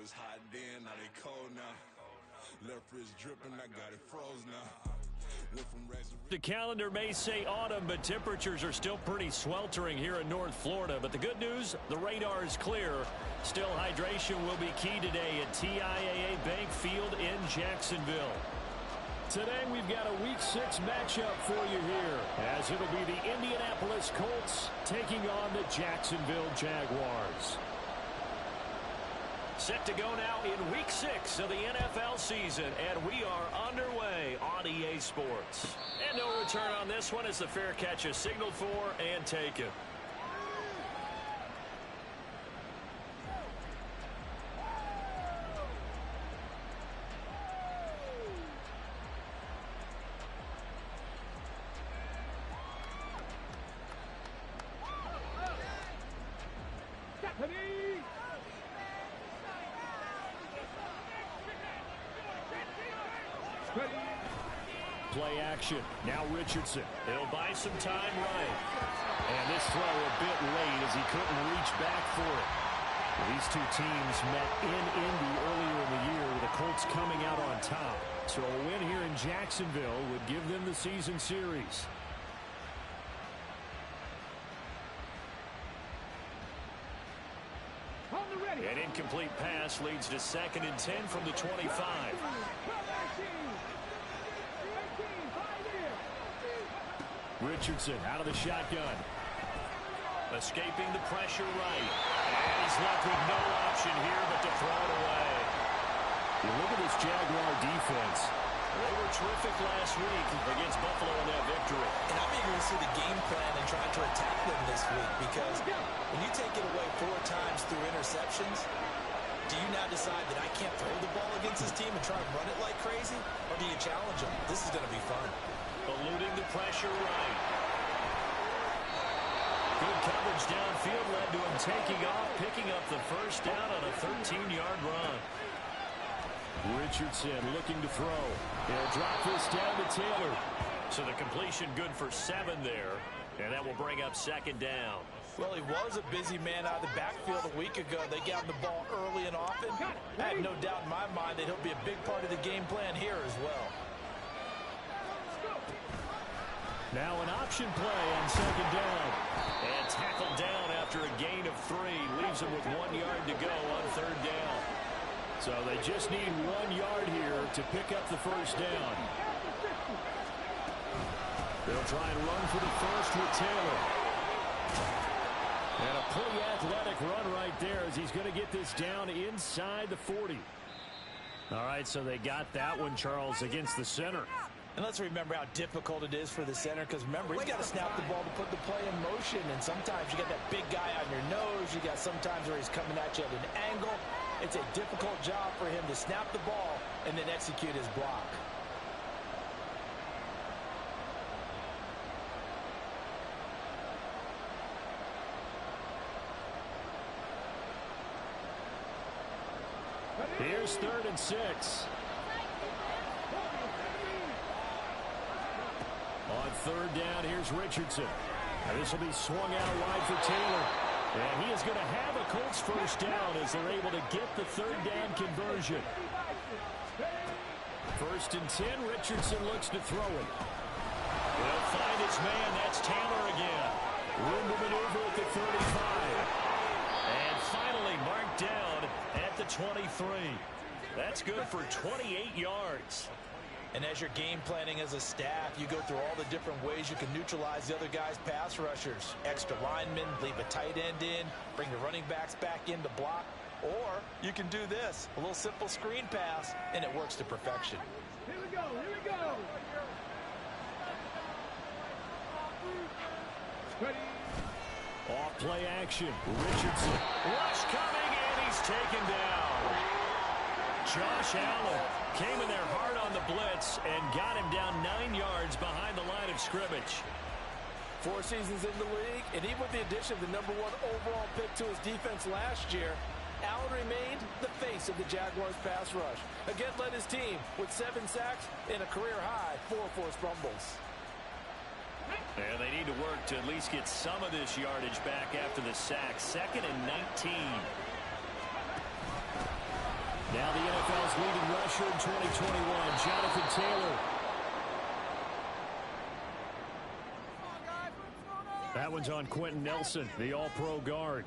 was hot then, now they cold now. Left wrist dripping, I got it froze now. The calendar may say autumn, but temperatures are still pretty sweltering here in North Florida. But the good news, the radar is clear. Still, hydration will be key today at TIAA Bank Field in Jacksonville. Today we've got a Week 6 matchup for you here, as it'll be the Indianapolis Colts taking on the Jacksonville Jaguars. Set to go now in Week 6 of the NFL season, and we are underway on EA Sports. And no return on this one as the fair catch is signaled for and taken. Play action. Now Richardson. He'll buy some time right. And this throw a bit late as he couldn't reach back for it. These two teams met in Indy earlier in the year with the Colts coming out on top. So a win here in Jacksonville would give them the season series. An incomplete pass leads to 2nd and 10 from the 25. Richardson out of the shotgun. Escaping the pressure right. And he's left with no option here but to throw it away. You look at this Jaguar defense. They were terrific last week against Buffalo in that victory. And I'm eager to see the game plan and try to attack them this week, because when you take it away 4 times through interceptions, do you now decide that I can't throw the ball against this team and try and run it like crazy? Or do you challenge them? This is going to be fun. Eluding the pressure right. Good coverage downfield led to him taking off, picking up the first down on a 13-yard run. Richardson looking to throw. He'll drop this down to Taylor. So the completion good for 7 there, and that will bring up 2nd down. Well, he was a busy man out of the backfield a week ago. They got him the ball early and often. I have no doubt in my mind that he'll be a big part of the game plan here as well. Now an option play on 2nd down. And tackled down after a gain of 3. Leaves him with 1 yard to go on 3rd down. So they just need 1 yard here to pick up the first down. They'll try and run for the first with Taylor. And a pretty athletic run right there as he's going to get this down inside the 40. All right, so they got that one, Charles, against the center. And let's remember how difficult it is for the center, because remember, he's got to snap the ball to put the play in motion, and sometimes you got that big guy on your nose. You got sometimes where he's coming at you at an angle. It's a difficult job for him to snap the ball and then execute his block. Here's 3rd and 6. On 3rd down, here's Richardson. Now this will be swung out wide for Taylor. And he is going to have a Colts first down as they're able to get the 3rd down conversion. 1st and 10, Richardson looks to throw it. He'll find his man, that's Taylor again. Room to maneuver at the 35. And finally marked down at the 23. That's good for 28 yards. And as you're game planning as a staff, you go through all the different ways you can neutralize the other guy's pass rushers. Extra linemen, leave a tight end in, bring the running backs back in to block. Or you can do this, a little simple screen pass, and it works to perfection. Here we go, here we go. Ready. Off play action, Richardson. Rush coming, and he's taken down. Josh Allen came in there hard on the blitz and got him down 9 yards behind the line of scrimmage. 4 seasons in the league, and even with the addition of the #1 overall pick to his defense last year, Allen remained the face of the Jaguars pass rush. Again, led his team with 7 sacks and a career-high 4 forced fumbles. And they need to work to at least get some of this yardage back after the sack. 2nd and 19. Now the NFL's leading rusher in 2021, Jonathan Taylor. That one's on Quentin Nelson, the all-pro guard.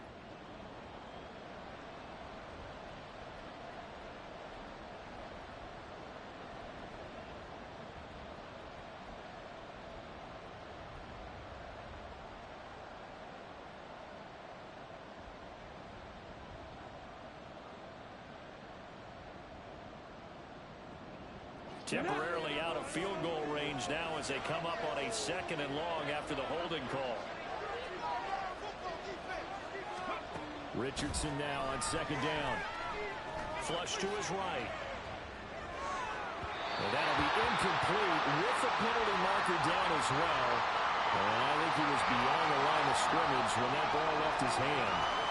Temporarily out of field goal range now as they come up on a 2nd and long after the holding call. Richardson now on 2nd down. Flush to his right. And that'll be incomplete with the penalty marker down as well. And I think he was beyond the line of scrimmage when that ball left his hand.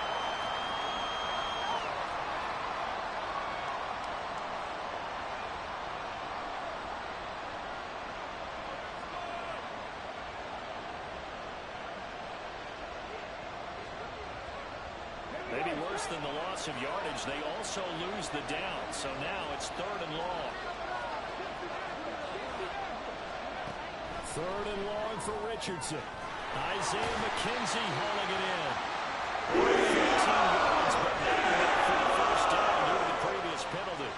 Maybe worse than the loss of yardage, they also lose the down. So now it's 3rd and long. 3rd and long for Richardson. Isaiah McKenzie hauling it in. 15 yards, but not for the first down due to the previous penalty.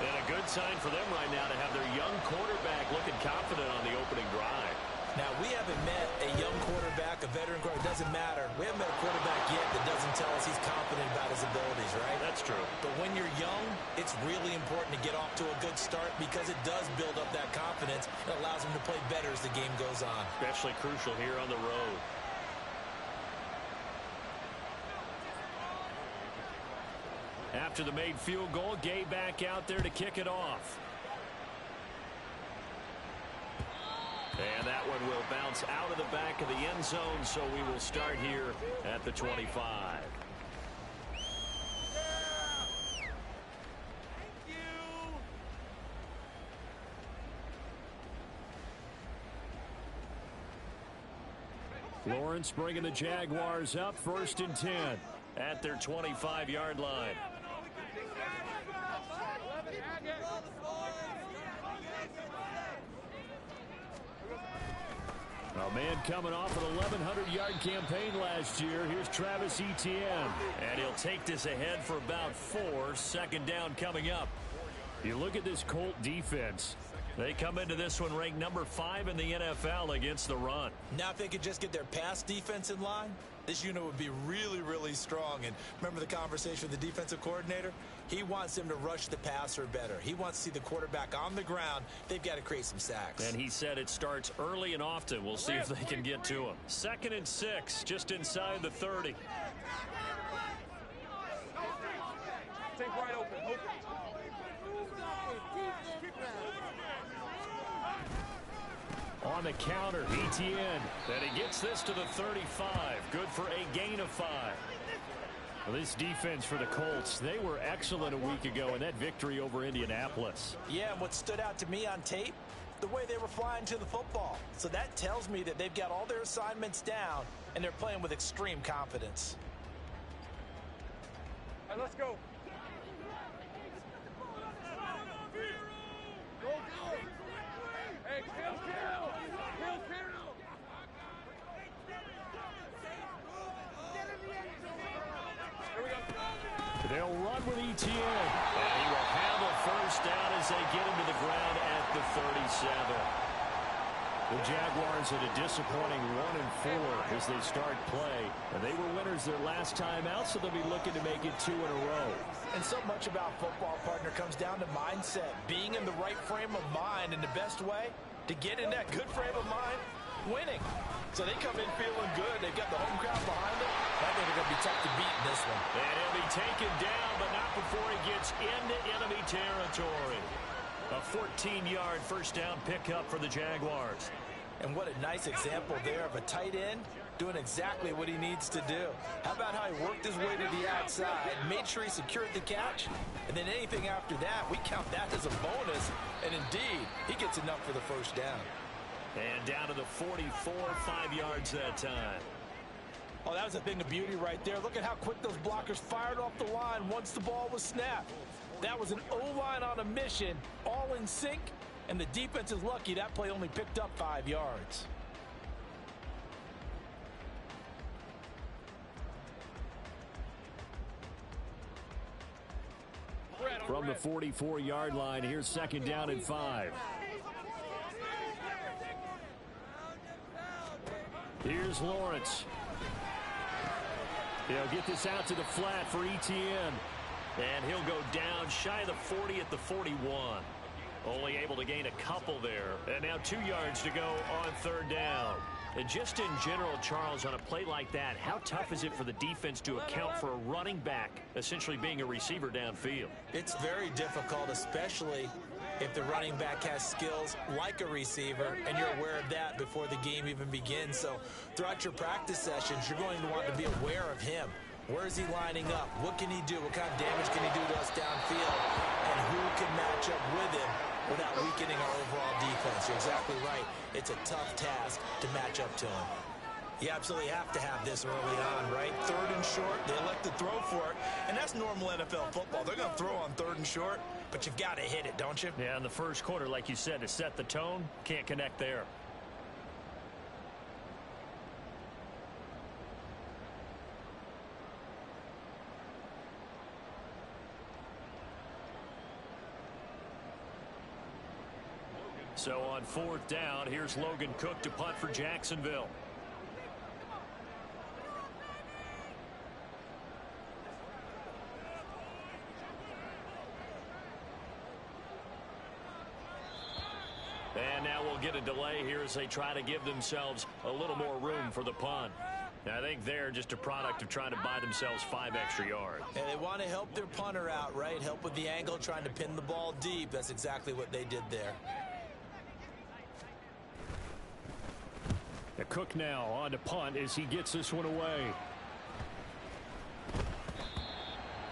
And a good sign for them right now to have their young quarterback looking confident on the opening drive. Now, we haven't met a young quarterback, a veteran quarterback. It doesn't matter. We haven't met a quarterback yet that doesn't tell us he's confident about his abilities, right? That's true. But when you're young, it's really important to get off to a good start because it does build up that confidence. It allows him to play better as the game goes on. Especially crucial here on the road. After the made field goal, Gay back out there to kick it off. And that one will bounce out of the back of the end zone, so we will start here at the 25. Lawrence bringing the Jaguars up 1st and 10 at their 25-yard line. A man coming off an 1,100-yard campaign last year. Here's Travis Etienne. And he'll take this ahead for about 4. 2nd down coming up. You look at this Colt defense. They come into this one ranked number 5 in the NFL against the run. Now if they could just get their pass defense in line, this unit would be really, really strong. And remember the conversation with the defensive coordinator? He wants them to rush the passer better. He wants to see the quarterback on the ground. They've got to create some sacks. And he said it starts early and often. We'll see if they can get to him. 2nd and 6, just inside the 30. Take right open. On the counter, Etienne. Then he gets this to the 35. Good for a gain of 5. Well, this defense for the Colts, they were excellent a week ago in that victory over Indianapolis. Yeah, and what stood out to me on tape, the way they were flying to the football. So that tells me that they've got all their assignments down, and they're playing with extreme confidence. All right, let's go. Go, go. Hey, kill. They'll run with Etienne. And he will have a 1st down as they get him to the ground at the 37. The Jaguars at a disappointing 1-4 as they start play. And they were winners their last time out, so they'll be looking to make it 2 in a row. And so much about football, partner, comes down to mindset. Being in the right frame of mind, and the best way to get in that good frame of mind, winning. So they come in feeling good. They've got the home crowd behind them. I think they're going to be tough to beat in this one. And he'll be taken down, but not before he gets into enemy territory. A 14-yard 1st down pickup for the Jaguars. And what a nice example there of a tight end doing exactly what he needs to do. How about how he worked his way to the outside, made sure he secured the catch, and then anything after that, we count that as a bonus. And indeed, he gets enough for the 1st down. And down to the 44, 5 yards that time. Oh, that was a thing of beauty right there. Look at how quick those blockers fired off the line once the ball was snapped. That was an O-line on a mission, all in sync, and the defense is lucky that play only picked up 5 yards. From the 44-yard line, here's 2nd down and 5. Here's Lawrence. He'll get this out to the flat for Etienne. And he'll go down shy of the 40 at the 41. Only able to gain a couple there. And now 2 yards to go on 3rd down. And just in general, Charles, on a play like that, how tough is it for the defense to account for a running back essentially being a receiver downfield? It's very difficult, especially if the running back has skills like a receiver, and you're aware of that before the game even begins. So throughout your practice sessions, you're going to want to be aware of him. Where is he lining up? What can he do? What kind of damage can he do to us downfield? And who can match up with him without weakening our overall defense? You're exactly right. It's a tough task to match up to him. You absolutely have to have this early on, right? 3rd and short, they elect to throw for it, and that's normal NFL football. They're going to throw on 3rd and short, but you've got to hit it, don't you? Yeah, in the first quarter, like you said, to set the tone, can't connect there. So on 4th down, here's Logan Cook to punt for Jacksonville. And now we'll get a delay here as they try to give themselves a little more room for the punt. I think they're just a product of trying to buy themselves 5 extra yards. And they want to help their punter out, right? Help with the angle, trying to pin the ball deep. That's exactly what they did there. Cook now on to punt as he gets this one away.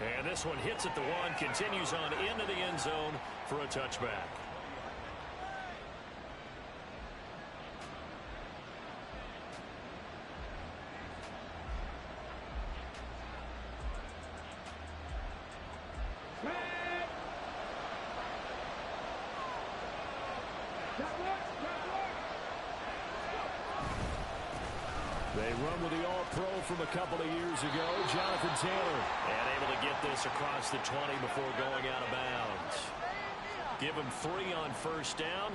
And this one hits at the 1, continues on into the end zone for a touchback. They run with the All-Pro from a couple of years ago, Jonathan Taylor. And able to get this across the 20 before going out of bounds. Give him 3 on 1st down.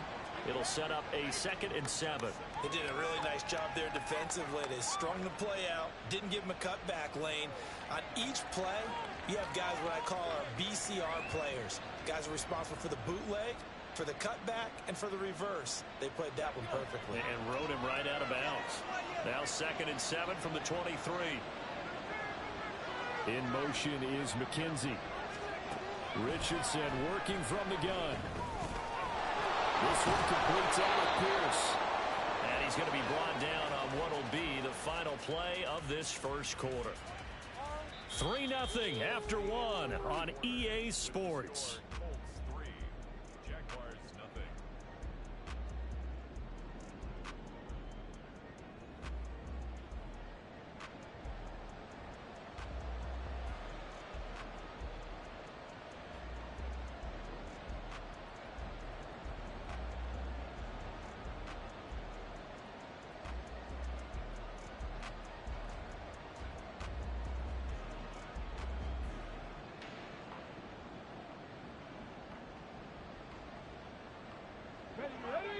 It'll set up a 2nd and 7. They did a really nice job there defensively. They strung the play out, didn't give him a cutback lane. On each play, you have guys what I call our BCR players. Guys are responsible for the bootleg, for the cutback, and for the reverse. They played that one perfectly. And rode him right out of bounds. Now 2nd and 7 from the 23. In motion is McKenzie. Richardson working from the gun. This one completes out with Pierce. And he's going to be brought down on what will be the final play of this first quarter. 3-0 after 1 on EA Sports. Colts 3, Jaguars nothing.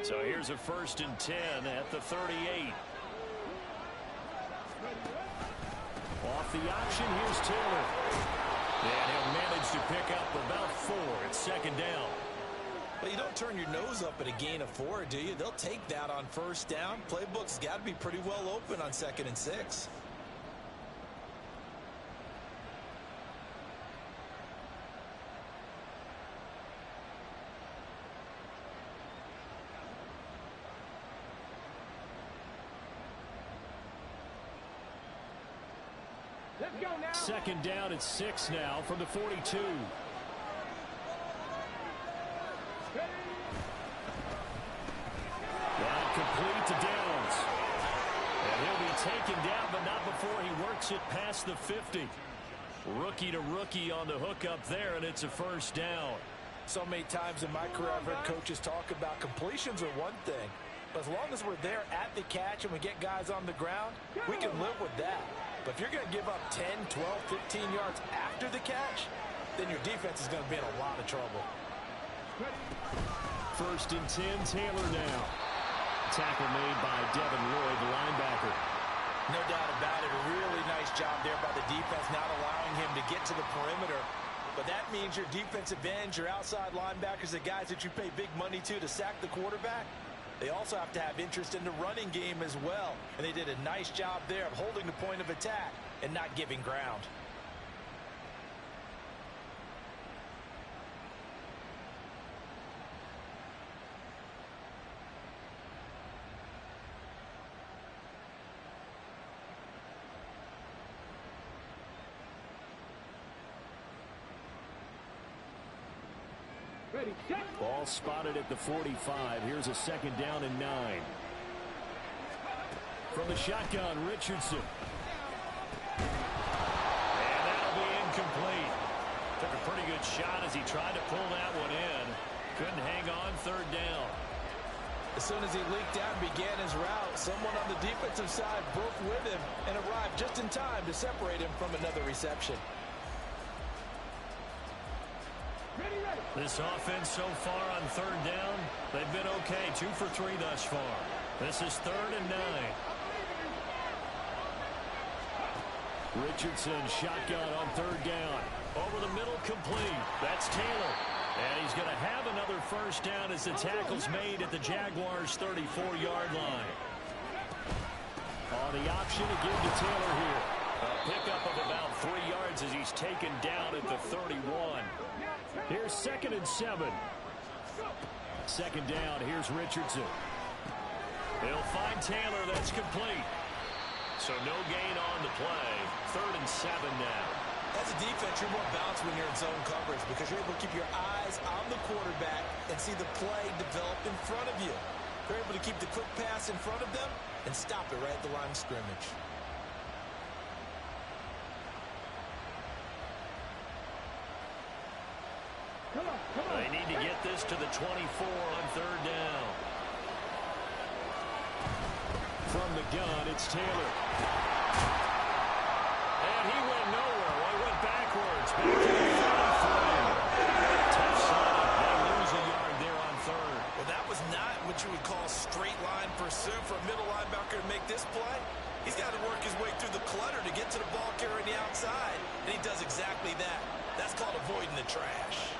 So here's a 1st and 10 at the 38. Off the option, here's Taylor. And he'll manage to pick up about 4 at 2nd down. Well, you don't turn your nose up at a gain of 4, do you? They'll take that on 1st down. Playbook's got to be pretty well open on 2nd and 6. Let's go now. 2nd down at 6 now from the 42. Not complete to Downs. And he'll be taken down, but not before he works it past the 50. Rookie to rookie on the hookup there, and it's a first down. So many times in my career I've heard coaches talk about completions are one thing. But as long as we're there at the catch and we get guys on the ground, we can live with that. But if you're going to give up 10, 12, 15 yards after the catch, then your defense is going to be in a lot of trouble. First and 10, Taylor now. Tackle made by Devin Lloyd, the linebacker. No doubt about it. A really nice job there by the defense, not allowing him to get to the perimeter. But that means your defensive ends, your outside linebackers, the guys that you pay big money to sack the quarterback, they also have to have interest in the running game as well. And they did a nice job there of holding the point of attack and not giving ground. Ball spotted at the 45. Here's a second down and 9. From the shotgun, Richardson. And that'll be incomplete. Took a pretty good shot as he tried to pull that one in. Couldn't hang on, third down. As soon as he leaked out and began his route, someone on the defensive side broke with him and arrived just in time to separate him from another reception. This offense so far on third down, they've been okay. 2 for 3 thus far. This is 3rd and 9. Richardson shotgun on third down. Over the middle, complete. That's Taylor. And he's going to have another first down as the tackle's made at the Jaguars' 34-yard line. On the option to give to Taylor here. A pickup of about 3 yards as he's taken down at the 31. Here's 2nd and 7. Second down, here's Richardson. He'll find Taylor, that's complete. So no gain on the play. 3rd and 7 now. As a defense, you're more balanced when you're in zone coverage because you're able to keep your eyes on the quarterback and see the play develop in front of you. You're able to keep the quick pass in front of them and stop it right at the line of scrimmage. They need to get this to the 24 on third down. From the gun, it's Taylor. And he went nowhere. Well, he went backwards. Back to the 33. Tough setup. They lose a yard there on third. Well, that was not what you would call straight line pursuit for a middle linebacker to make this play. He's got to work his way through the clutter to get to the ball carrier on the outside. And he does exactly that. That's called avoiding the trash.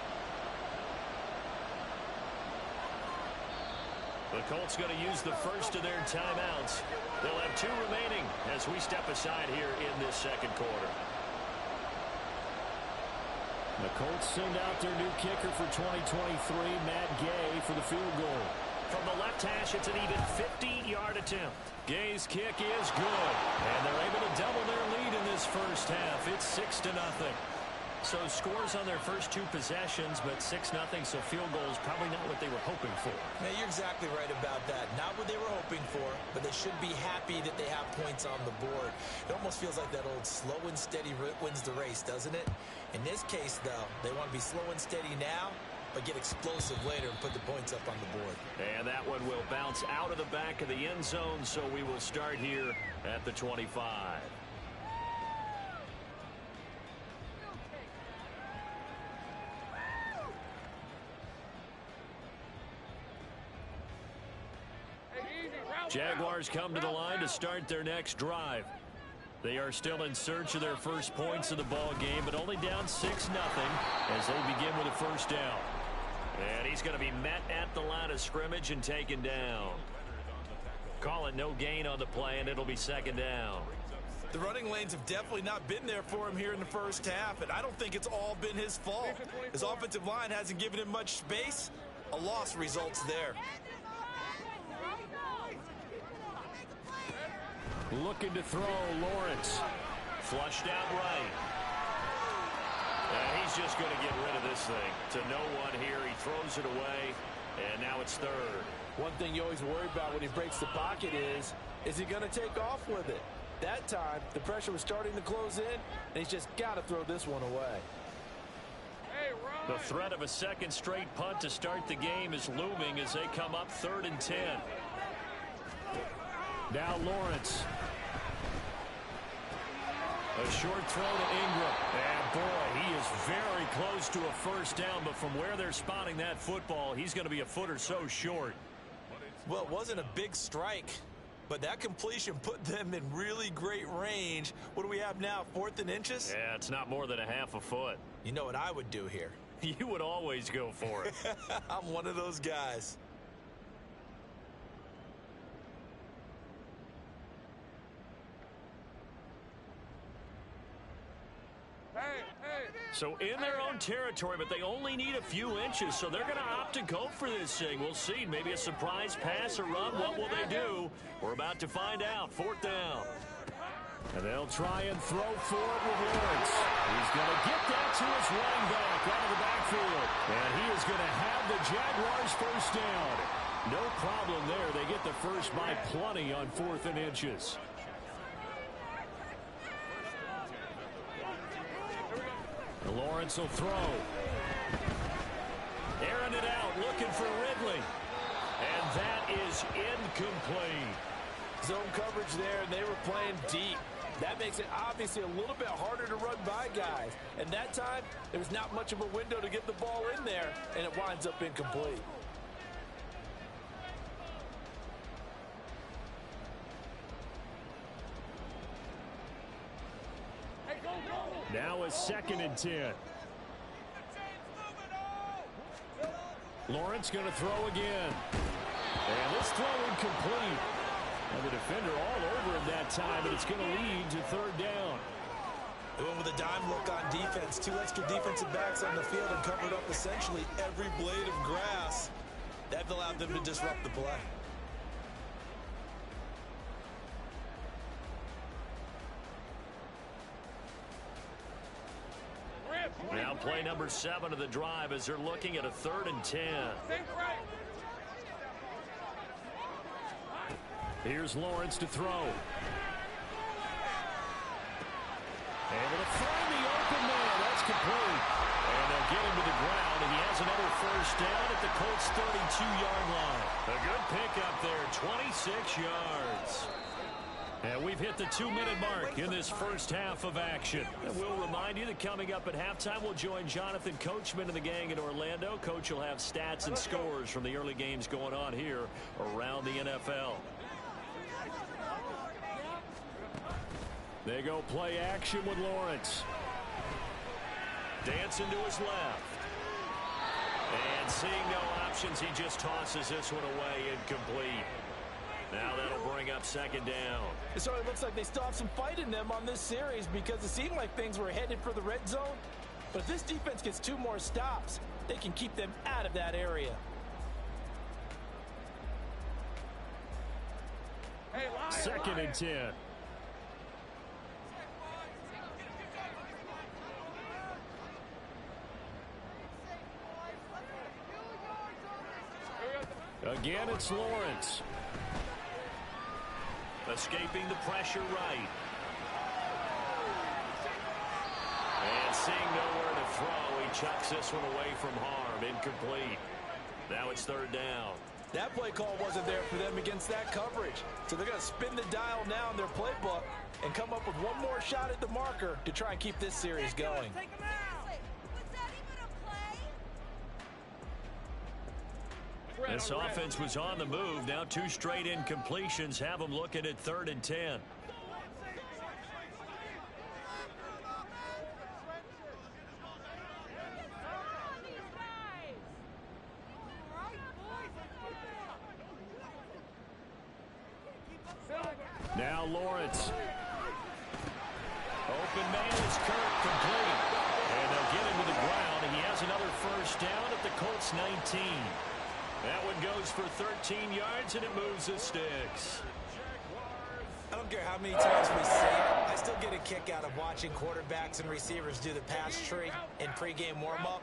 The Colts going to use the first of their timeouts. They'll have 2 remaining as we step aside here in this second quarter. The Colts send out their new kicker for 2023, Matt Gay, for the field goal. From the left hash, it's an even 50-yard attempt. Gay's kick is good, and they're able to double their lead in this first half. It's 6-0. So scores on their first 2 possessions, but 6-0, so field goal is probably not what they were hoping for. Now, you're exactly right about that. Not what they were hoping for, but they should be happy that they have points on the board. It almost feels like that old slow and steady wins the race, doesn't it? In this case, though, they want to be slow and steady now, but get explosive later and put the points up on the board. And that one will bounce out of the back of the end zone, so we will start here at the 25. Jaguars come to the line to start their next drive. They are still in search of their first points of the ball game, but only down 6-0 as they begin with a first down. And he's going to be met at the line of scrimmage and taken down. Call it no gain on the play, and it'll be second down. The running lanes have definitely not been there for him here in the first half, and I don't think it's all been his fault. His offensive line hasn't given him much space. A loss results there. Looking to throw, Lawrence. Flushed out right. And he's just going to get rid of this thing. To no one here. He throws it away, and now it's third. One thing you always worry about when he breaks the pocket is he going to take off with it? That time, the pressure was starting to close in, and he's just got to throw this one away. The threat of a second straight punt to start the game is looming as they come up 3rd and 10. Now Lawrence. A short throw to Ingram. And boy, he is very close to a first down, but from where they're spotting that football, he's going to be a foot or so short. Well, it wasn't a big strike, but that completion put them in really great range. What do we have now, 4th and inches? Yeah, it's not more than a half a foot. You know what I would do here? You would always go for it. I'm one of those guys. So in their own territory, but they only need a few inches, so they're going to opt to go for this thing. We'll see. Maybe a surprise pass or run. What will they do? We're about to find out. 4th down. And they'll try and throw forward with Lawrence. He's going to get that to his running back out of the backfield. And he is going to have the Jaguars first down. No problem there. They get the first by plenty on 4th and inches. Lawrence will throw. Airing it out, looking for Ridley. And that is incomplete. Zone coverage there, and they were playing deep. That makes it obviously a little bit harder to run by guys. And that time, there was not much of a window to get the ball in there, and it winds up incomplete. Now a 2nd and 10. Lawrence going to throw again. And this throw incomplete. And the defender all over him that time, but it's going to lead to 3rd down. They went with a dime look on defense. 2 extra defensive backs on the field and covered up essentially every blade of grass. That allowed them to disrupt the play. Now play number 7 of the drive as they're looking at a 3rd and 10. Here's Lawrence to throw. Able to find the open man. That's complete. And they'll get him to the ground, and he has another first down at the Colts' 32-yard line. A good pickup there, 26 yards. And we've hit the 2-minute mark in this first half of action. And we'll remind you that coming up at halftime, we'll join Jonathan Coachman and the gang in Orlando. Coach will have stats and scores from the early games going on here around the NFL. They go play action with Lawrence. Dancing to his left. And seeing no options, he just tosses this one away, incomplete. Now that'll bring up 2nd down. It certainly looks like they still have some fight in them on this series because it seemed like things were headed for the red zone. But if this defense gets 2 more stops, they can keep them out of that area. 2nd and 10. Again, it's Lawrence. Escaping the pressure right. And seeing nowhere to throw, he chucks this one away from harm. Incomplete. Now it's 3rd down. That play call wasn't there for them against that coverage. So they're going to spin the dial now in their playbook and come up with one more shot at the marker to try and keep this series going. This offense was on the move. Now 2 straight incompletions have them looking at 3rd and 10. Now Lawrence. Open man is Kirk, complete. And they'll get him to the ground, and he has another first down at the Colts 19. That one goes for 13 yards, and it moves the sticks. I don't care how many times we say it, I still get a kick out of watching quarterbacks and receivers do the pass tree in pregame warm-up.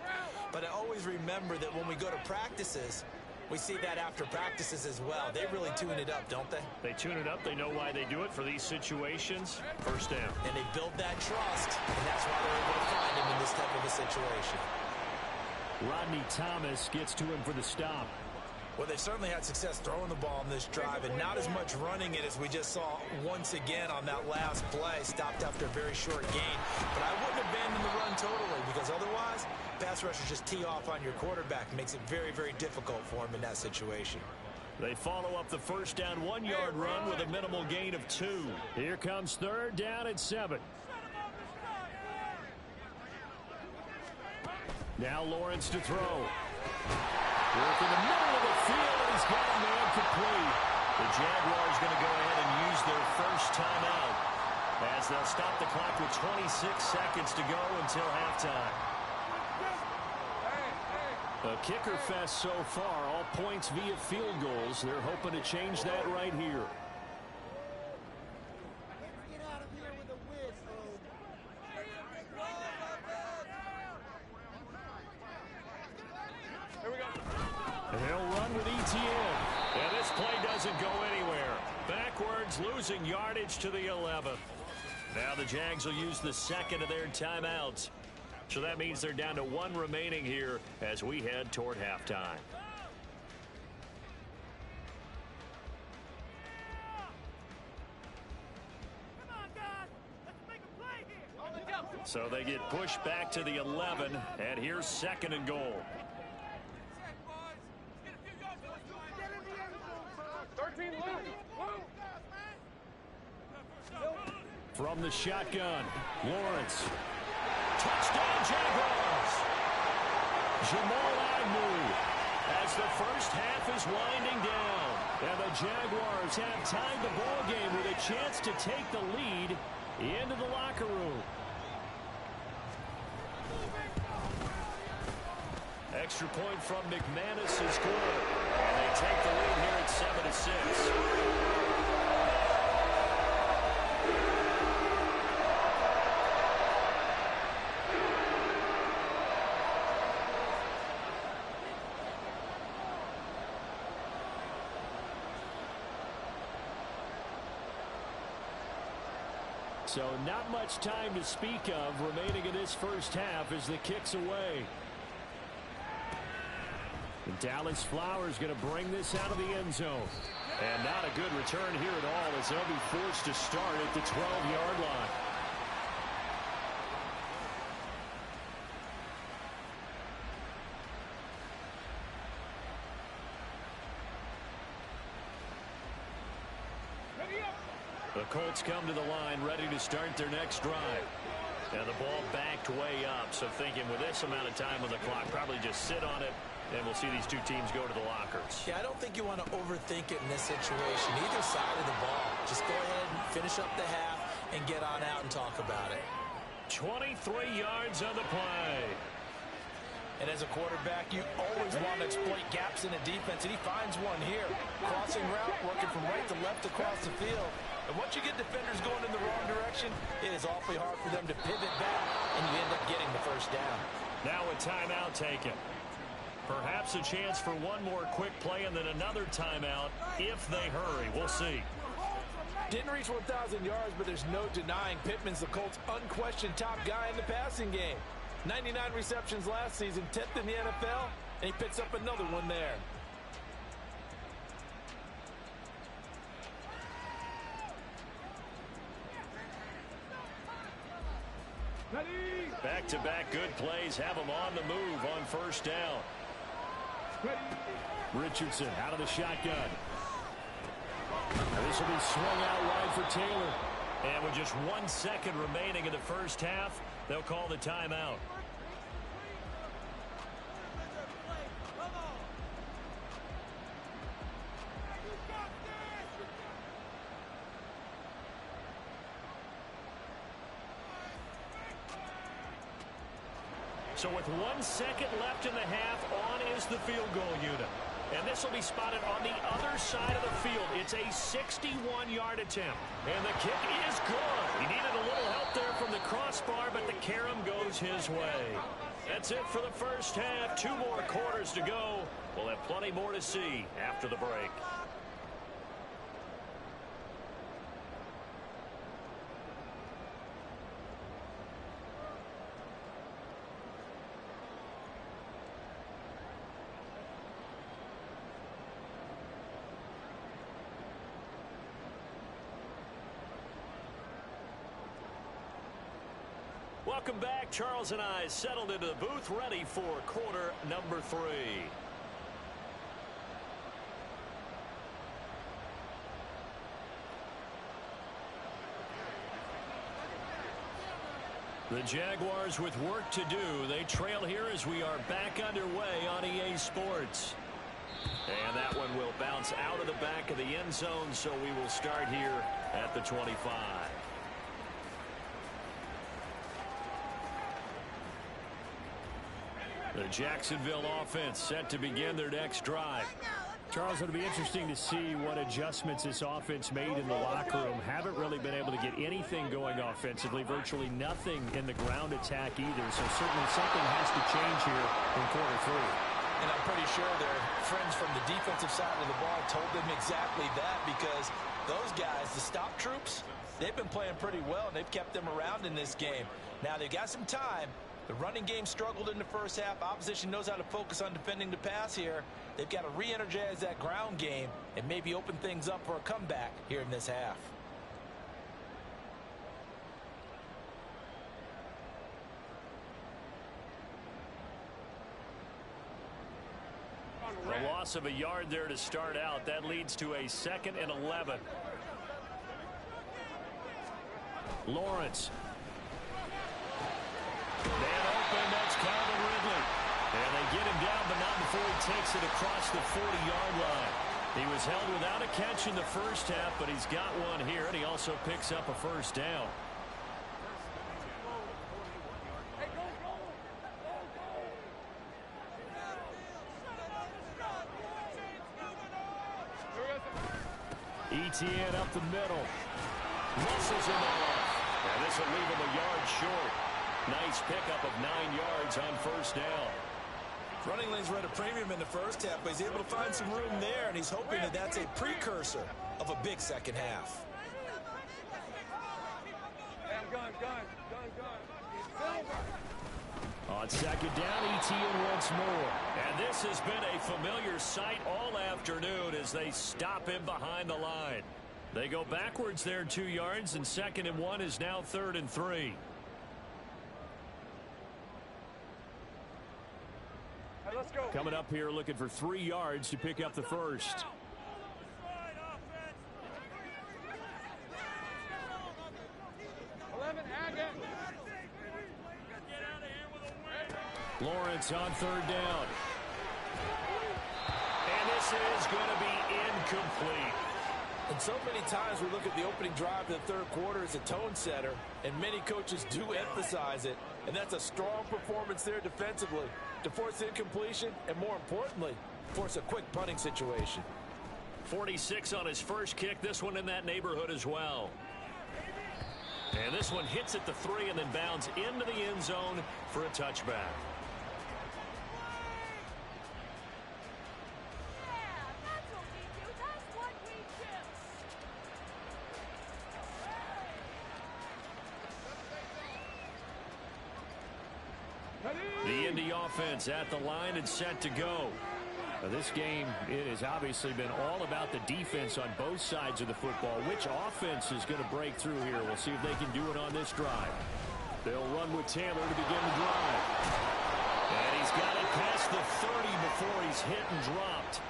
But I always remember that when we go to practices, We see that after practices as well. They really tune it up, don't they? They tune it up. They know why they do it for these situations. First down. And they build that trust, and that's why they're able to find him in this type of a situation. Rodney Thomas gets to him for the stop. Well, they certainly had success throwing the ball in this drive, and not as much running it as we just saw once again on that last play. Stopped after a very short gain. But I wouldn't abandon the run totally, because otherwise, pass rushers just tee off on your quarterback. Makes it very, very difficult for him in that situation. They follow up the first down 1-yard run with a minimal gain of 2. Here comes third down at 7. Now Lawrence to throw. Work in the middle of the field, and he's got a man complete. The Jaguars going to go ahead and use their first timeout as they'll stop the clock with 26 seconds to go until halftime. A kicker fest so far, all points via field goals. They're hoping to change that right here. They'll run with ETN. And this play doesn't go anywhere. Backwards, losing yardage to the 11th. Now the Jags will use the second of their timeouts. So that means they're down to 1 remaining here as we head toward halftime. So they get pushed back to the 11, and here's 2nd and goal. From the shotgun, Lawrence. Touchdown, Jaguars! Jamal Agnew as the first half is winding down. And the Jaguars have tied the ball game with a chance to take the lead into the locker room. Extra point from McManus is good. And they take the lead here at 7-6. So not much time to speak of remaining in this first half as the kick's away. And Dallas Flowers going to bring this out of the end zone. And not a good return here at all as they'll be forced to start at the 12-yard line. The Colts come to the line ready to start their next drive. And the ball backed way up. So thinking with this amount of time on the clock, probably just sit on it. And we'll see these two teams go to the lockers. Yeah, I don't think you want to overthink it in this situation. Either side of the ball. Just go ahead and finish up the half and get on out and talk about it. 23 yards on the play. And as a quarterback, you always want to exploit gaps in the defense, and he finds one here. Crossing route, working from right to left across the field. And once you get defenders going in the wrong direction, it is awfully hard for them to pivot back, and you end up getting the first down. Now a timeout taken. Perhaps a chance for one more quick play and then another timeout if they hurry. We'll see. Didn't reach 1,000 yards, but there's no denying Pittman's the Colts' unquestioned top guy in the passing game. 99 receptions last season, 10th in the NFL, and he picks up another one there. Back-to-back good plays have them on the move on first down. Richardson out of the shotgun. This will be swung out wide for Taylor. And with just 1 second remaining in the first half, they'll call the timeout. So with 1 second left in the half, on is the field goal unit. And this will be spotted on the other side of the field. It's a 61-yard attempt. And the kick is good. He needed a little help there from the crossbar, but the carom goes his way. That's it for the first half. 2 more quarters to go. We'll have plenty more to see after the break. Welcome back. Charles and I settled into the booth, ready for quarter number 3. The Jaguars with work to do. They trail here as we are back underway on EA Sports. And that one will bounce out of the back of the end zone, so we will start here at the 25. The Jacksonville offense set to begin their next drive. Charles, it'll be interesting to see what adjustments this offense made in the locker room. Haven't really been able to get anything going offensively, virtually nothing in the ground attack either. So certainly something has to change here in quarter 3. And I'm pretty sure their friends from the defensive side of the ball told them exactly that, because those guys, the stop troops, they've been playing pretty well, and they've kept them around in this game. Now they've got some time. The running game struggled in the first half. Opposition knows how to focus on defending the pass here. They've got to re-energize that ground game and maybe open things up for a comeback here in this half. A loss of a yard there to start out. That leads to a 2nd and 11. Lawrence. Man open, that's Calvin Ridley. And they get him down, but not before he takes it across the 40-yard line. He was held without a catch in the first half, but he's got one here, and he also picks up a first down. ETN up the middle. Muscles him off. And this will leave him a yard short. Nice pickup of 9 yards on first down. Running lanes were at a premium in the first half, but he's able to find some room there, and he's hoping that that's a precursor of a big second half. On second down, ETN once more. And this has been a familiar sight all afternoon as they stop him behind the line. They go backwards there 2 yards, and 2nd and 1 is now 3rd and 3. Let's go. Coming up here looking for 3 yards to pick up the first. Lawrence on 3rd down. And this is going to be incomplete. And so many times we look at the opening drive of the 3rd quarter as a tone setter, and many coaches do emphasize it. And that's a strong performance there defensively to force incompletion and, more importantly, force a quick punting situation. 46 on his first kick. This one in that neighborhood as well. And this one hits at the 3 and then bounds into the end zone for a touchback. The Indy offense at the line and set to go. Now this game, it has obviously been all about the defense on both sides of the football. Which offense is going to break through here? We'll see if they can do it on this drive. They'll run with Taylor to begin the drive. And he's got it past the 30 before he's hit and dropped.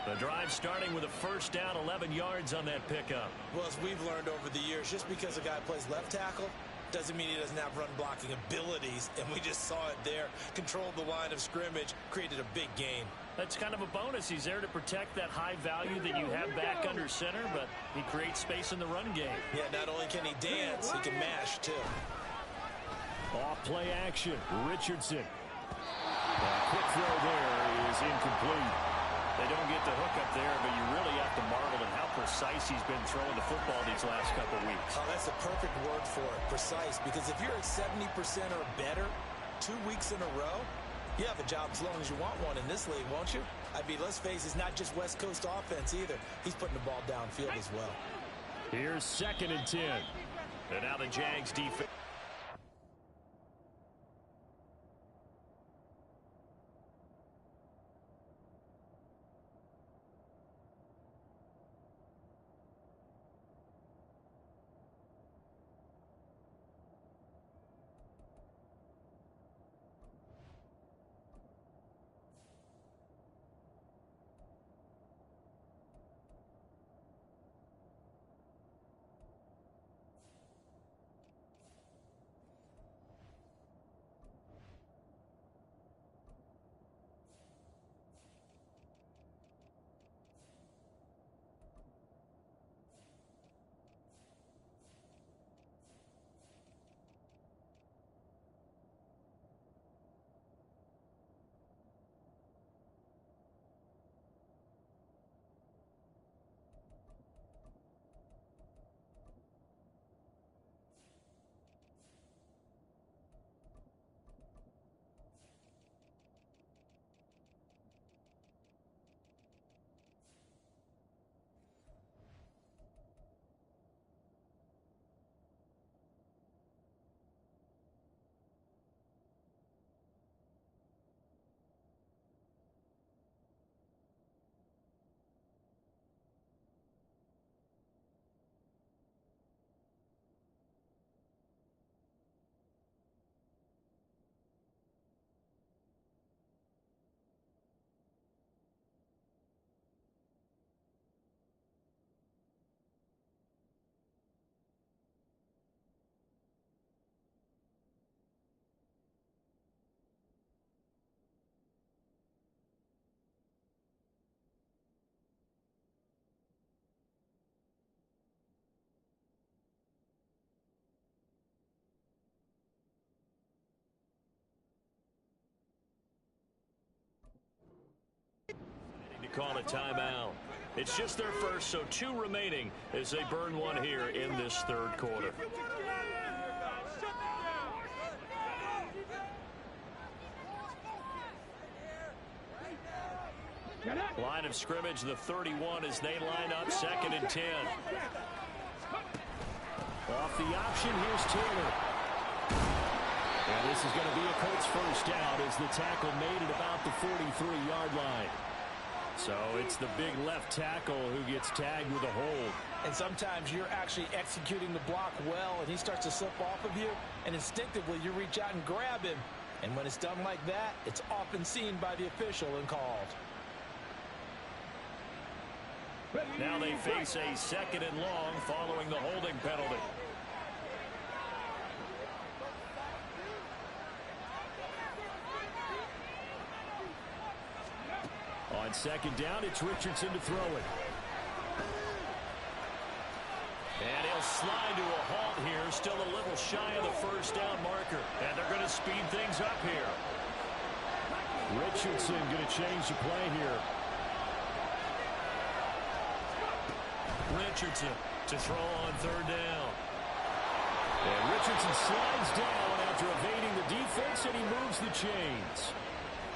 The drive starting with a first down, 11 yards on that pickup. Well, as we've learned over the years, just because a guy plays left tackle doesn't mean he doesn't have run blocking abilities, and we just saw it there. Controlled the line of scrimmage, created a big gain. That's kind of a bonus. He's there to protect that high value that you have back under center, but he creates space in the run game. Yeah, not only can he dance, he can mash, too. Off play action, Richardson. Quick throw there is incomplete. They don't get the hook up there, but you really have to marvel at how precise he's been throwing the football these last couple weeks. Oh, that's the perfect word for it, precise, because if you're at 70% or better, 2 weeks in a row? You have a job as long as you want one in this league, won't you? I mean, let's face it, it's not just West Coast offense either. He's putting the ball downfield as well. Here's 2nd and 10. And now the Jags defense. Call a timeout. It's just their first, so 2 remaining as they burn one here in this 3rd quarter. Line of scrimmage, the 31 as they line up 2nd and 10. Off the option, here's Taylor. And this is going to be a Colts first down as the tackle made at about the 43-yard line. So it's the big left tackle who gets tagged with a hold. And sometimes you're actually executing the block well, and he starts to slip off of you, and instinctively you reach out and grab him. And when it's done like that, it's often seen by the official and called. Now they face a 2nd and long following the holding penalty. On 2nd down, it's Richardson to throw it. And he'll slide to a halt here, still a little shy of the first down marker. And they're going to speed things up here. Richardson going to change the play here. Richardson to throw on 3rd down. And Richardson slides down after evading the defense, and he moves the chains.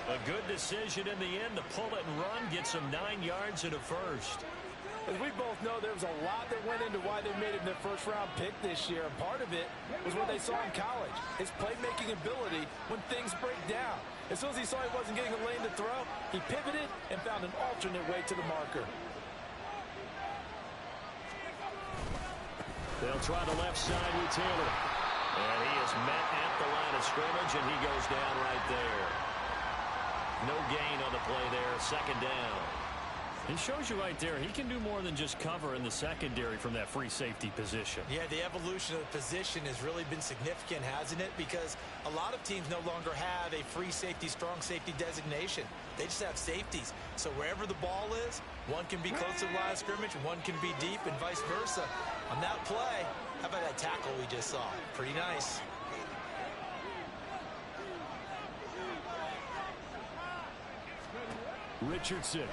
A good decision in the end to pull it and run, gets him 9 yards and a first. As we both know, there was a lot that went into why they made him their first-round pick this year. And part of it was what they saw in college, his playmaking ability when things break down. As soon as he saw he wasn't getting a lane to throw, he pivoted and found an alternate way to the marker. They'll try the left side with Taylor. And he is met at the line of scrimmage, and he goes down right there. No gain on the play there, 2nd down. It shows you right there, he can do more than just cover in the secondary from that free safety position. Yeah, the evolution of the position has really been significant, hasn't it? Because a lot of teams no longer have a free safety, strong safety designation. They just have safeties. So wherever the ball is, one can be close to the line of scrimmage, one can be deep, and vice versa. On that play, how about that tackle we just saw? Pretty nice. Richardson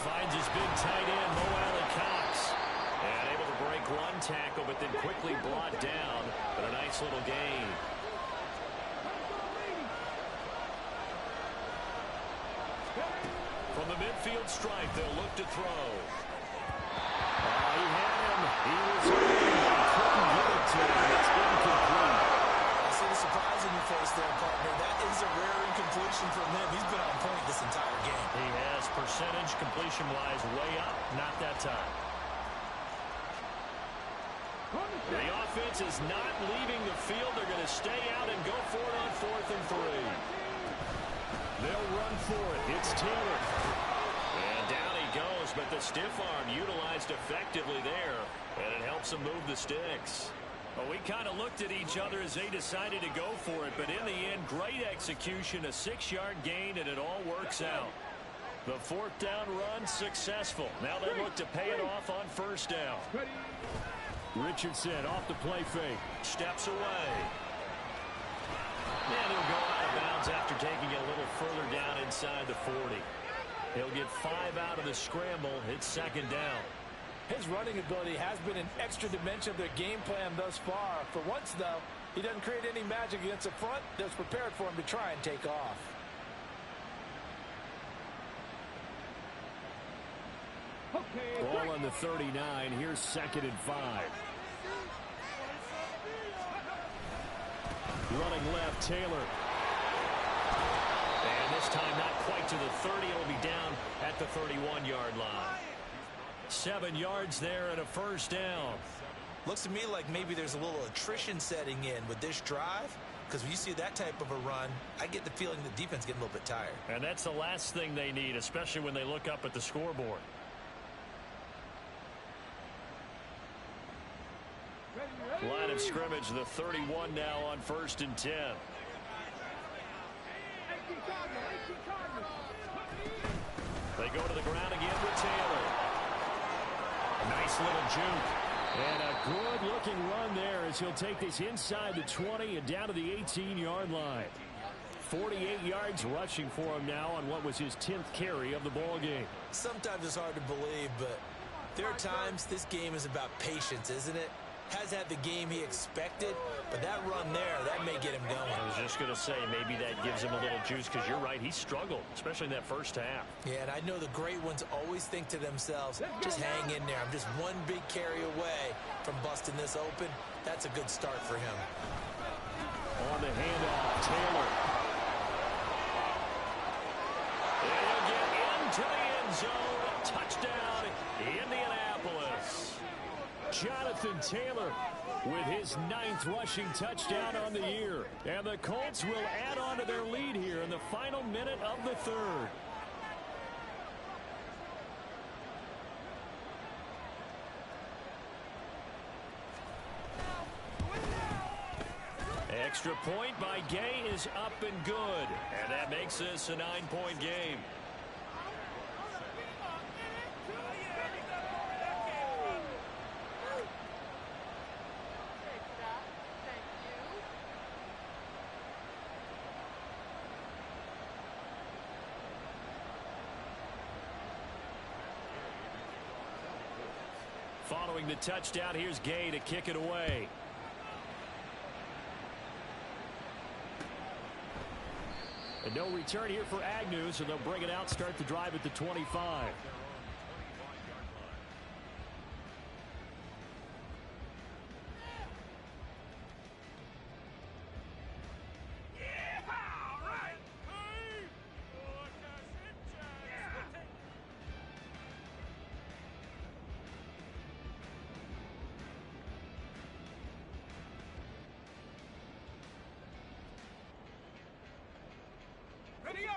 finds his big tight end, Mo Alley-Cox. And able to break one tackle, but then quickly brought down. But a nice little gain. midfield stripe. They'll look to throw. He had him. He was open. Couldn't get it to him. It's incomplete. I see the surprise in your face there, partner. That is a rare incompletion from him. He's been on point this entire game. He has percentage completion-wise way up. Not that time. The offense is not leaving the field. They're going to stay out and go for it on 4th and 3. They'll run for it. It's Taylor. And down he goes, but the stiff arm utilized effectively there, and it helps him move the sticks. Well, we kind of looked at each other as they decided to go for it, but in the end, great execution, a 6-yard gain, and it all works out. The 4th down run successful. Now they look to pay it off on 1st down. Richardson off the play fake. Steps away. And he'll go out of bounds after taking it a little further down inside the 40. He'll get 5 out of the scramble. It's 2nd down. His running ability has been an extra dimension of their game plan thus far. For once, though, he doesn't create any magic against the front that's prepared for him to try and take off. Ball on the 39. Here's 2nd and 5. Running left, Taylor. And this time not quite to the 30. It'll be down at the 31-yard line. 7 yards there and a 1st down. Looks to me like maybe there's a little attrition setting in with this drive, because when you see that type of a run, I get the feeling the defense getting a little bit tired. And that's the last thing they need, especially when they look up at the scoreboard. Line of scrimmage, the 31 now on 1st and 10. They go to the ground again with Taylor. Nice little juke. And a good-looking run there as he'll take this inside the 20 and down to the 18-yard line. 48 yards rushing for him now on what was his 10th carry of the ball game. Sometimes it's hard to believe, but there are times this game is about patience, isn't it? Has had the game he expected, but that run there, that may get him going. I was just going to say, maybe that gives him a little juice, because you're right, he struggled, especially in that first half. Yeah, and I know the great ones always think to themselves, just hang in there. I'm just one big carry away from busting this open. That's a good start for him. On the handoff, Taylor. And he'll get into the end zone. Touchdown, Indianapolis. Jonathan Taylor with his 9th rushing touchdown on the year. And the Colts will add on to their lead here in the final minute of the 3rd. Extra point by Gay is up and good. And that makes this a 9-point game. Following the touchdown, here's Gay to kick it away. And no return here for Agnew, so they'll bring it out, start the drive at the 25.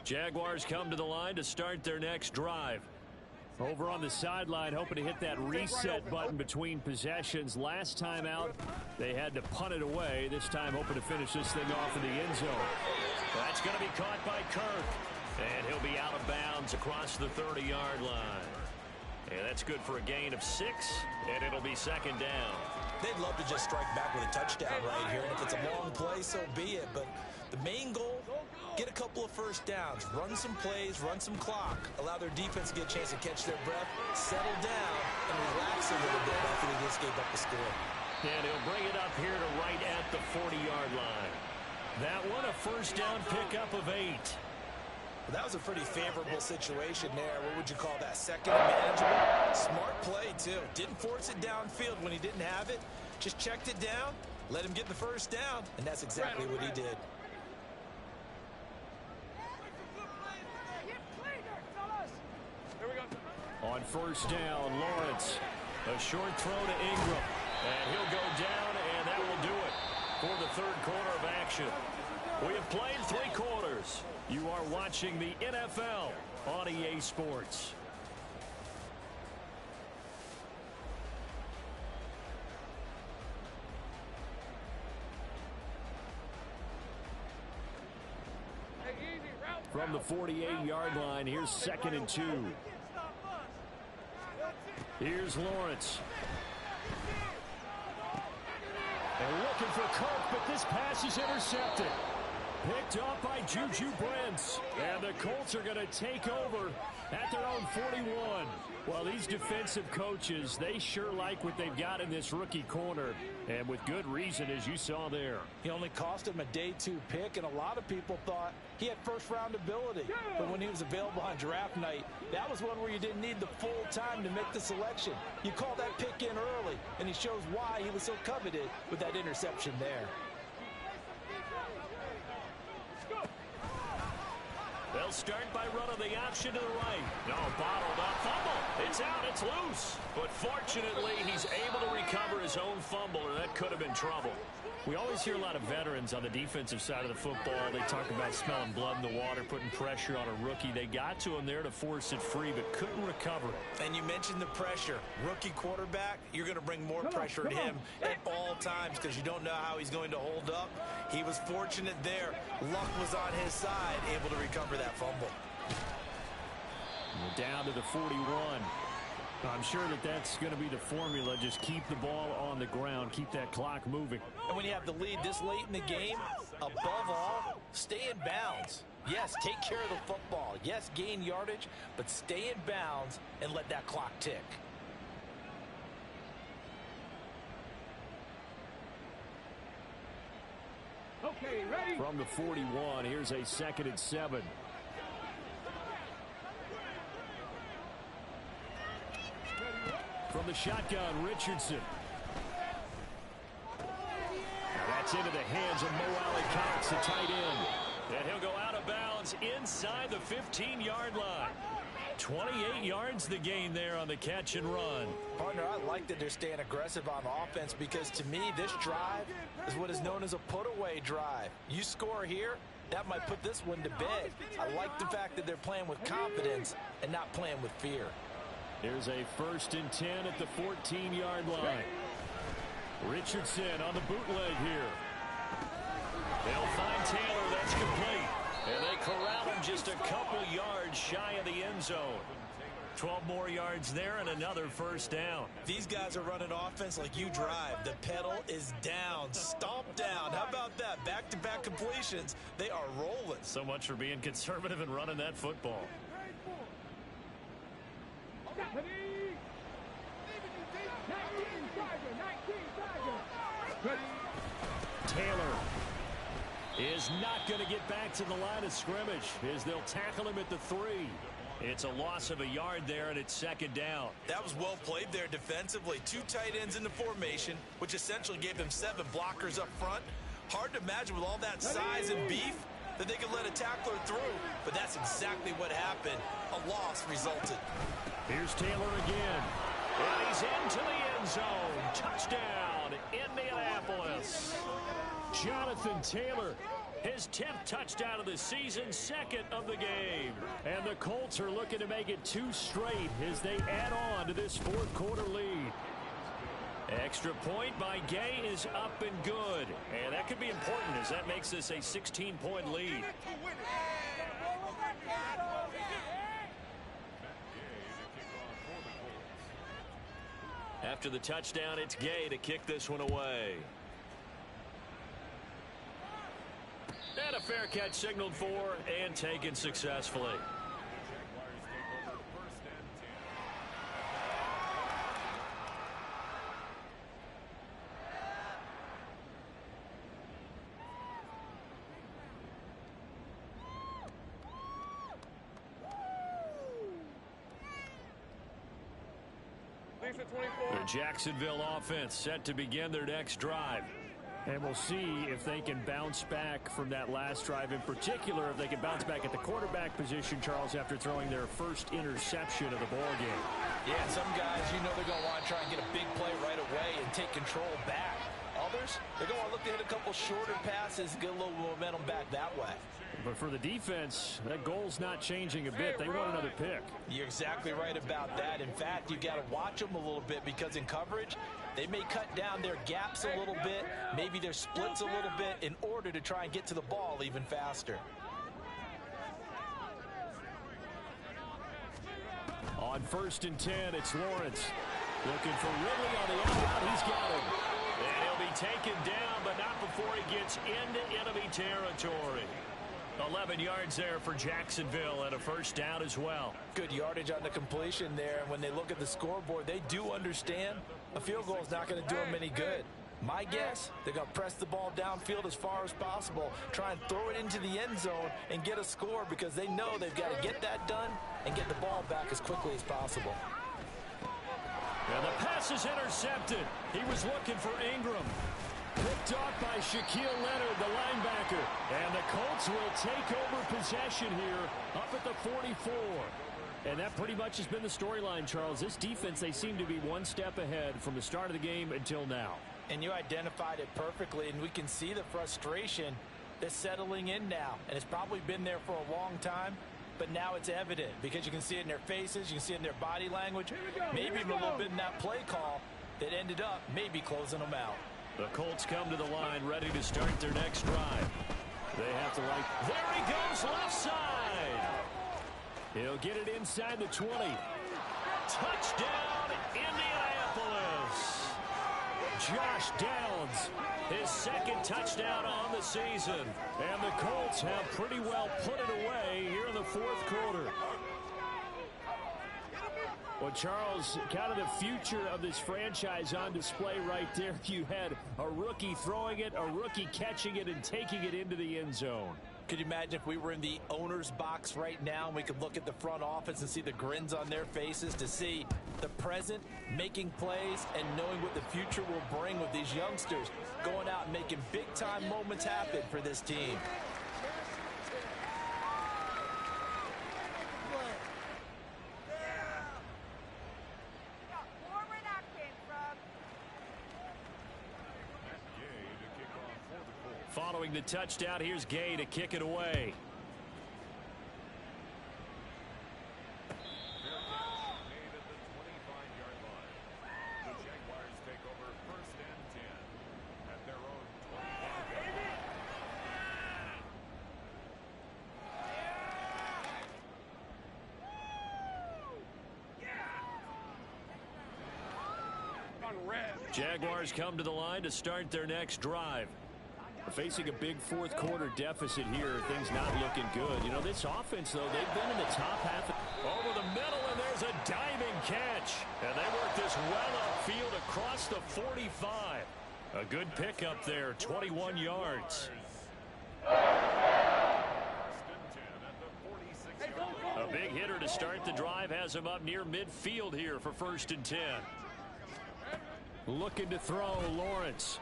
Jaguars come to the line to start their next drive. Over on the sideline, hoping to hit that reset button between possessions. Last time out, they had to punt it away. This time, hoping to finish this thing off in the end zone. That's going to be caught by Kirk. And he'll be out of bounds across the 30-yard line. And that's good for a gain of 6, and it'll be 2nd down. They'd love to just strike back with a touchdown right here, and if it's a long play, so be it. But the main goal, get a couple of first downs, run some plays, run some clock, allow their defense to get a chance to catch their breath, settle down, and relax a little bit after they just gave up the score. And he'll bring it up here to right at the 40-yard line. That one, a first down pickup of 8. That was a pretty favorable situation there. What would you call that? Second and manageable. Smart play, too. Didn't force it downfield when he didn't have it. Just checked it down, let him get the first down, and that's exactly what he did. On first down, Lawrence. A short throw to Ingram. And he'll go down, and that will do it for the third quarter of action. We have played 3 quarters. You are watching the NFL on EA Sports. From the 48-yard line, here's 2nd and 2. Here's Lawrence. And looking for Kirk, but this pass is intercepted. Picked up by Juju Brents. And the Colts are going to take over at their own 41. Well, these defensive coaches, they sure like what they've got in this rookie corner. And with good reason, as you saw there. He only cost him a day 2 pick, and a lot of people thought he had first-round ability. But when he was available on draft night, that was one where you didn't need the full time to make the selection. You call that pick in early, and he shows why he was so coveted with that interception there. They'll start by running the option to the right. No, bottled up. Fumble. It's out. It's loose. But fortunately, he's able to recover his own fumble, or that could have been trouble. We always hear a lot of veterans on the defensive side of the football. They talk about smelling blood in the water, putting pressure on a rookie. They got to him there to force it free, but couldn't recover it. And you mentioned the pressure. Rookie quarterback, you're going to bring more pressure to him at all times because you don't know how he's going to hold up. He was fortunate there. Luck was on his side, able to recover that fumble. We're down to the 41. I'm sure that that's going to be the formula. Just keep the ball on the ground. Keep that clock moving. And when you have the lead this late in the game, above all, stay in bounds. Yes, take care of the football. Yes, gain yardage, but stay in bounds and let that clock tick. Okay, ready? From the 41, here's a 2nd and 7. From the shotgun, Richardson. Now that's into the hands of Mo Alley-Cox, the tight end. And he'll go out of bounds inside the 15-yard line. 28 yards the gain there on the catch and run. Partner, I like that they're staying aggressive on offense because to me, this drive is what is known as a put-away drive. You score here, that might put this one to bed. I like the fact that they're playing with confidence and not playing with fear. Here's a 1st and 10 at the 14-yard line. Richardson on the bootleg here. They'll find Taylor. That's complete. And they corral him just a couple yards shy of the end zone. 12 more yards there and another 1st down. These guys are running offense like you drive. The pedal is down, stomp down. How about that? Back-to-back completions. They are rolling. So much for being conservative and running that football. Taylor is not going to get back to the line of scrimmage as they'll tackle him at the 3. It's a loss of a yard there, and it's 2nd down. That was well played there defensively. 2 tight ends in the formation, which essentially gave them 7 blockers up front. Hard to imagine with all that size and beef that they could let a tackler through, but that's exactly what happened. A loss resulted. Here's Taylor again. And he's into the end zone. Touchdown, Indianapolis. Jonathan Taylor, his 10th touchdown of the season, 2nd of the game. And the Colts are looking to make it 2 straight as they add on to this 4th quarter lead. Extra point by Gay is up and good. And that could be important as that makes this a 16-point lead. After the touchdown, it's Gay to kick this one away. And a fair catch signaled for and taken successfully. The Jacksonville offense set to begin their next drive. And we'll see if they can bounce back from that last drive. In particular, if they can bounce back at the quarterback position, Charles, after throwing their first interception of the ball game. Yeah, some guys, you know they're going to want to try and get a big play right away and take control back. Others, they're going to look to hit a couple shorter passes, get a little momentum back that way. But for the defense, that goal's not changing a bit. They want another pick. You're exactly right about that. In fact, you've got to watch them a little bit because in coverage, they may cut down their gaps a little bit, maybe their splits a little bit in order to try and get to the ball even faster. On 1st and 10, it's Lawrence. Looking for Ridley on the outside. He's got him. And he'll be taken down, but not before he gets into enemy territory. 11 yards there for Jacksonville and a first down as well. Good yardage on the completion there. And when they look at the scoreboard, they do understand a field goal is not going to do them any good. My guess, they're going to press the ball downfield as far as possible, try and throw it into the end zone and get a score because they know they've got to get that done and get the ball back as quickly as possible. And the pass is intercepted. He was looking for Ingram. Picked off by Shaquille Leonard, the linebacker. And the Colts will take over possession here up at the 44. And that pretty much has been the storyline, Charles. This defense, they seem to be one step ahead from the start of the game until now. And you identified it perfectly, and we can see the frustration that's settling in now. And it's probably been there for a long time, but now it's evident because you can see it in their faces, you can see it in their body language, maybe even a little bit in that play call that ended up maybe closing them out. The Colts come to the line ready to start their next drive. They have to There he goes, left side. He'll get it inside the 20. Touchdown, Indianapolis. Josh Downs, his second touchdown on the season. And the Colts have pretty well put it away here in the 4th quarter. Well, Charles, kind of the future of this franchise on display right there. You had a rookie throwing it, a rookie catching it, and taking it into the end zone. Could you imagine if we were in the owner's box right now and we could look at the front office and see the grins on their faces to see the present making plays and knowing what the future will bring with these youngsters going out and making big-time moments happen for this team. Following the touchdown, here's Gay to kick it away. Made at the 25-yard line. The Jaguars take over 1st and 10 at their own 25-yard line. Jaguars come to the line to start their next drive. Facing a big 4th quarter deficit here, things not looking good. You know, this offense, though, they've been in the top half. Over the middle, and there's a diving catch. And they work this well upfield across the 45. A good pickup there, 21 yards. A big hitter to start the drive has him up near midfield here for 1st and 10. Looking to throw, Lawrence.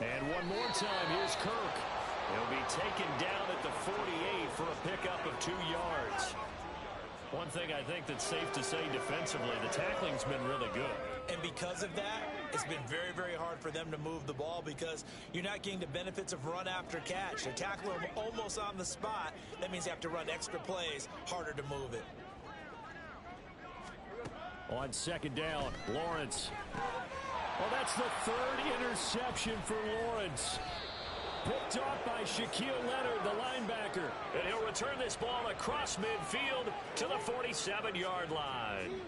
And one more time, here's Kirk. He'll be taken down at the 48 for a pickup of 2 yards. One thing I think that's safe to say defensively, the tackling's been really good. And because of that, it's been very, very hard for them to move the ball because you're not getting the benefits of run after catch. They're tackling them almost on the spot. That means you have to run extra plays, harder to move it. On 2nd down, Lawrence. Well, that's the 3rd interception for Lawrence. Picked off by Shaquille Leonard, the linebacker. And he'll return this ball across midfield to the 47-yard line.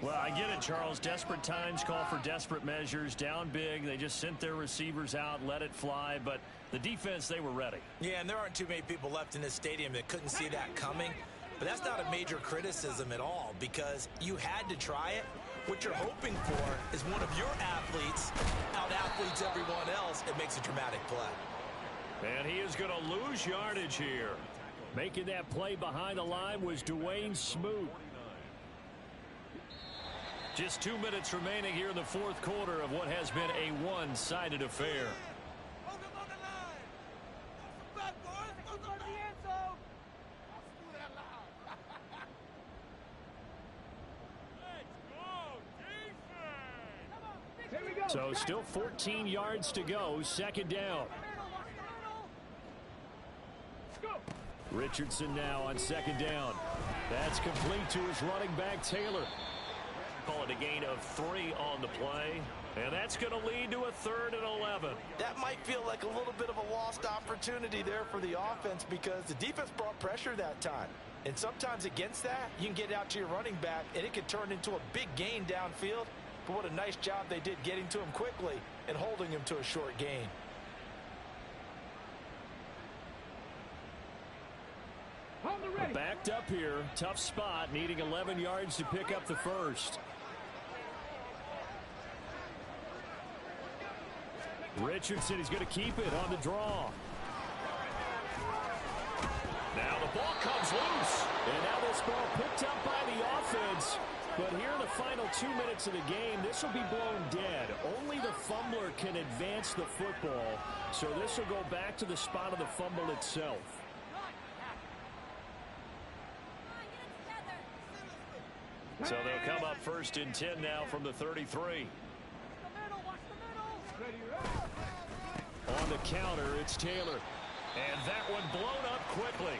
Well, I get it, Charles. Desperate times call for desperate measures. Down big. They just sent their receivers out, let it fly. But the defense, they were ready. Yeah, and there aren't too many people left in this stadium that couldn't see that coming. But that's not a major criticism at all because you had to try it. What you're hoping for is one of your athletes out-athletes everyone else and makes a dramatic play. And he is going to lose yardage here. Making that play behind the line was Dwayne Smoot. Just 2 minutes remaining here in the fourth quarter of what has been a one-sided affair. So still 14 yards to go. Second down. Richardson now on second down. That's complete to his running back, Taylor. Call it a gain of 3 on the play. And that's going to lead to a 3rd and 11. That might feel like a little bit of a lost opportunity there for the offense because the defense brought pressure that time. And sometimes against that, you can get out to your running back, and it can turn into a big gain downfield. But what a nice job they did getting to him quickly and holding him to a short gain. Backed up here. Tough spot. Needing 11 yards to pick up the first. Richardson is going to keep it on the draw. Now the ball comes loose. And now this ball picked up by the offense. But here in the final 2 minutes of the game, this will be blown dead. Only the fumbler can advance the football. So this will go back to the spot of the fumble itself. So they'll come up 1st and 10 now from the 33. On the counter, it's Taylor. And that one blown up quickly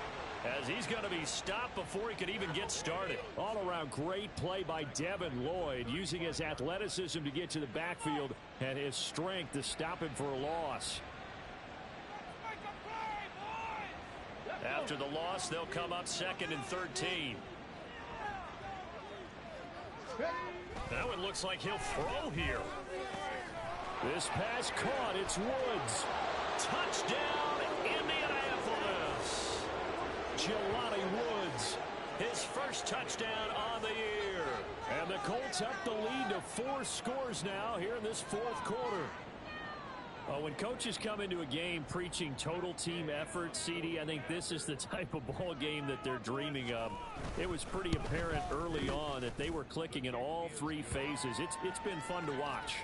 as he's going to be stopped before he could even get started. All around great play by Devin Lloyd, using his athleticism to get to the backfield and his strength to stop him for a loss. After the loss, they'll come up 2nd and 13. Now it looks like he'll throw here. This pass caught. It's Woods. Touchdown, Indianapolis. Jelani Woods. His first touchdown on the year. And the Colts up the lead to 4 scores now here in this fourth quarter. When coaches come into a game preaching total team effort, CD, I think this is the type of ball game that they're dreaming of. It was pretty apparent early on that they were clicking in all 3 phases. It's been fun to watch.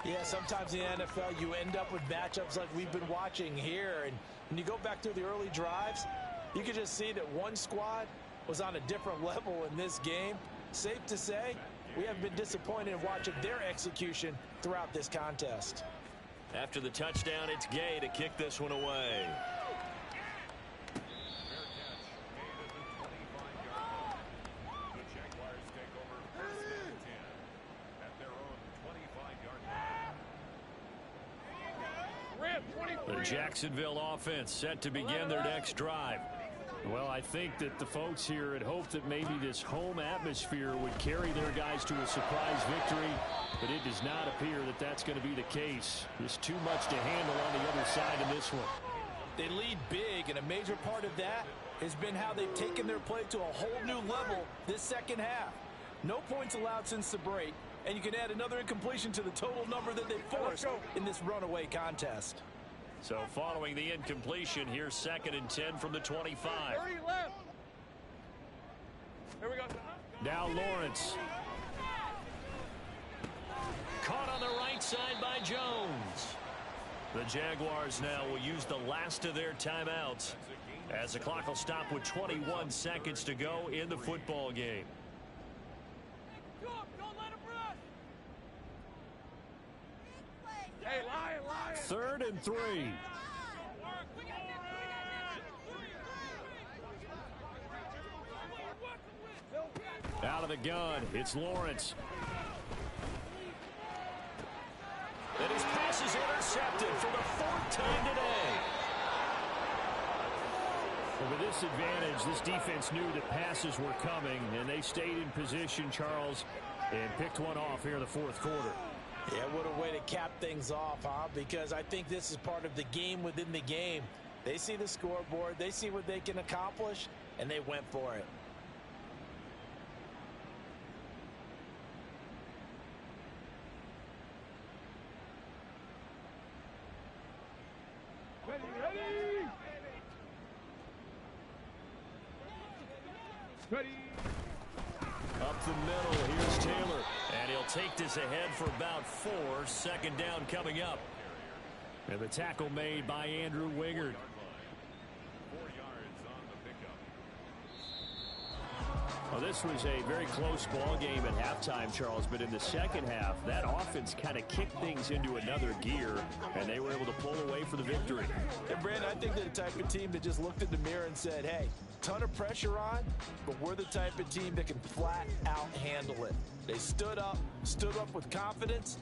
Yeah, sometimes in the NFL you end up with matchups like we've been watching here. And when you go back to the early drives, you can just see that one squad was on a different level in this game. Safe to say, we have been disappointed in watching their execution throughout this contest. After the touchdown, it's Gay to kick this one away. The Jaguars take over 1st and 10 at their own 25-yard line. The Jacksonville offense set to begin their next drive. Well, I think that the folks here had hoped that maybe this home atmosphere would carry their guys to a surprise victory, but it does not appear that that's going to be the case. There's too much to handle on the other side in this one. They lead big, and a major part of that has been how they've taken their play to a whole new level this second half. No points allowed since the break, and you can add another incompletion to the total number that they forced in this runaway contest. So following the incompletion, here's 2nd and 10 from the 25. 30 left. Here we go. Now Lawrence. Caught on the right side by Jones. The Jaguars now will use the last of their timeouts as the clock will stop with 21 seconds to go in the football game. Don't let him rush. Hey, Lion. 3rd and 3. Out of the gun, it's Lawrence. And his pass is intercepted for the 4th time today. Well, with this advantage, this defense knew that passes were coming, and they stayed in position, Charles, and picked one off here in the fourth quarter. Yeah, what a way to cap things off, huh? Because I think this is part of the game within the game. They see the scoreboard, they see what they can accomplish, and they went for it. Ready. Up the middle, here's Taylor. And he'll take this ahead for about 4. Second down coming up. And the tackle made by Andrew Wingard. 4 yards on the pickup. Well, this was a very close ball game at halftime, Charles, but in the second half, that offense kind of kicked things into another gear, and they were able to pull away for the victory. And Brandon, I think they're the type of team that just looked in the mirror and said, hey, ton of pressure on, but we're the type of team that can flat out handle it. They stood up with confidence.